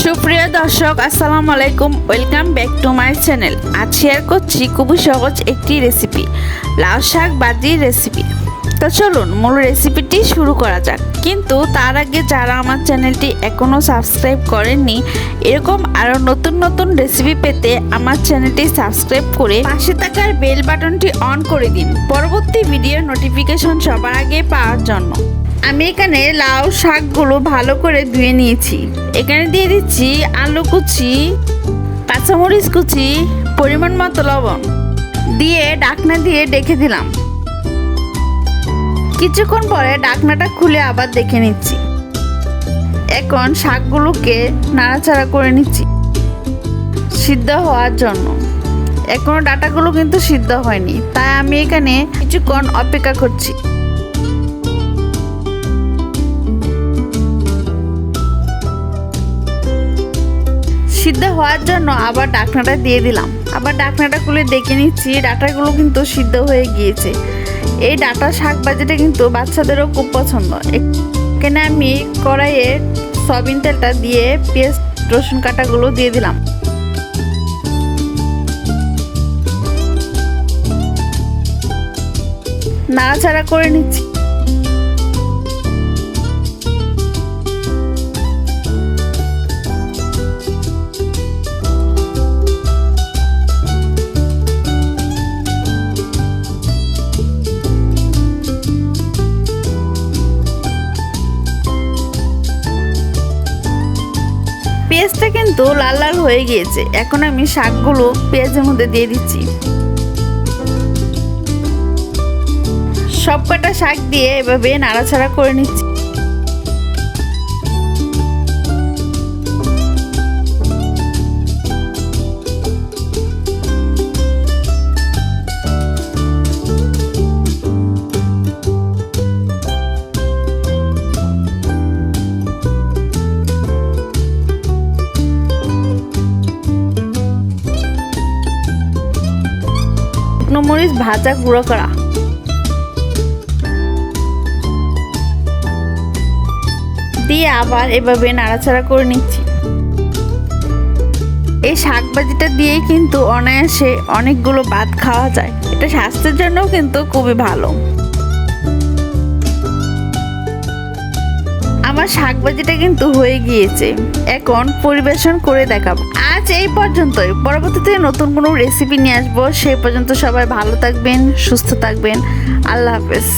সুপ্রিয় দর্শক আসসালামু আলাইকুম, welcome back to my channel. আজ শেয়ার করছি খুবই সহজ একটি রেসিপি, লাউ শাক ভাজির রেসিপি। তো চলুন মূল রেসিপিটি শুরু করা যাক। কিন্তু তার আগে যারা আমার চ্যানেলটি এখনও সাবস্ক্রাইব করেননি, এরকম আরও নতুন নতুন রেসিপি পেতে আমার চ্যানেলটি সাবস্ক্রাইব করে পাশে থাকার বেল বাটনটি অন করে দিন, পরবর্তী ভিডিও নোটিফিকেশন সবার আগে পাওয়ার জন্য। আমি এখানে লাউ শাকগুলো ভালো করে ধুয়ে নিয়েছি। এখানে দিয়ে দিচ্ছি আলু কুচি, কাঁচামরিচ কুচি, পরিমাণ মতো লবণ দিয়ে ঢাকনা দিয়ে ডেকে দিলাম। কিছুক্ষণ পরে ঢাকনাটা খুলে আবার দেখে নিচ্ছি। এখন শাকগুলোকে নাড়াচাড়া করে নিচ্ছি সিদ্ধ হওয়ার জন্য। এখনো ডাটাগুলো কিন্তু সিদ্ধ হয়নি, তাই আমি এখানে কিছুক্ষণ অপেক্ষা করছি। সিদ্ধ হওয়ার জন্য আবার ঢাকনাটা দিয়ে দিলাম। আবার ঢাকনাটা খুলে দেখে নিচ্ছি, ডাটাগুলো কিন্তু সিদ্ধ হয়ে গিয়েছে। এই ডাটা শাক ভাজিটা কিন্তু বাচ্চাদেরও খুব পছন্দ। এখানে আমি কড়াইয়ে সয়াবিন তেলটা দিয়ে পেঁয়াজ রসুন কাটাগুলো দিয়ে দিলাম। নাড়াচাড়া করে নিচ্ছি। পেঁয়াজটা কিন্তু লাল লাল হয়ে গিয়েছে। এখন আমি শাকগুলো পেঁয়াজের মধ্যে দিয়ে দিচ্ছি। সব কটা শাক দিয়ে এভাবে নাড়াচাড়া করে নিচ্ছি। মরিচ ভাজা গুঁড়ো করা দিয়ে আবার এভাবে নাড়াচাড়া করে নিচ্ছি। এই শাক ভাজিটা দিয়ে কিন্তু অনায়াসে অনেকগুলো ভাত খাওয়া যায়। এটা স্বাস্থ্যের জন্যও কিন্তু খুবই ভালো। আমার শাক ভাজিটা কিন্তু হয়ে গিয়েছে, এখন পরিবেশন করে দেখাবো। আজ এই পর্যন্তই, পরবর্তীতে নতুন কোনো রেসিপি নিয়ে আসবো। সেই পর্যন্ত সবাই ভালো থাকবেন, সুস্থ থাকবেন। আল্লাহ হাফেজ।